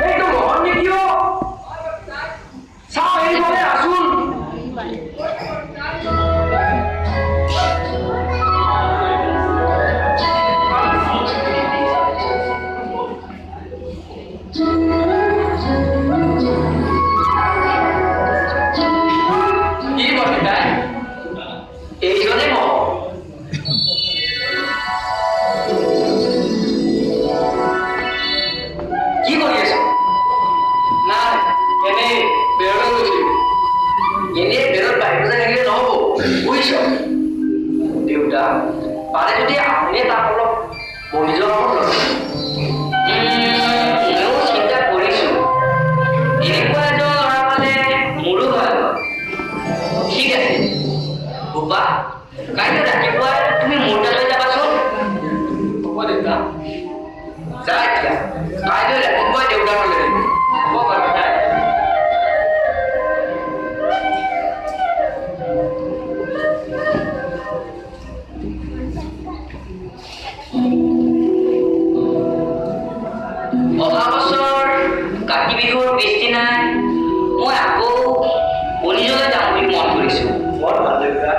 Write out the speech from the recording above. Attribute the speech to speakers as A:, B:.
A: এইটো মহন কিয় চাওঁ এইভাবে আসুন পাৰে যদি আপুনি তাক অলপ বহি যোৱা ময়ো চিন্তা কৰিছোঁ এনেকুৱা এজন ল'ৰা পালে মোৰো ভাল ঠিক আছে বোপা কাইলৈ ৰাতিপুৱাই তুমি মোৰ তালৈ যাবাচোন হ'ব দেউতা যা এতিয়া কাইলৈ ৰাতিপুৱাই দেউতাকলৈ হ'ব বাৰু তাই অহা বছৰ কাতি বিহুৰ পিছদিনাই মই আকৌ কলিজলৈ যাম বুলি মন কৰিছোঁ বৰ ভাল দেউতা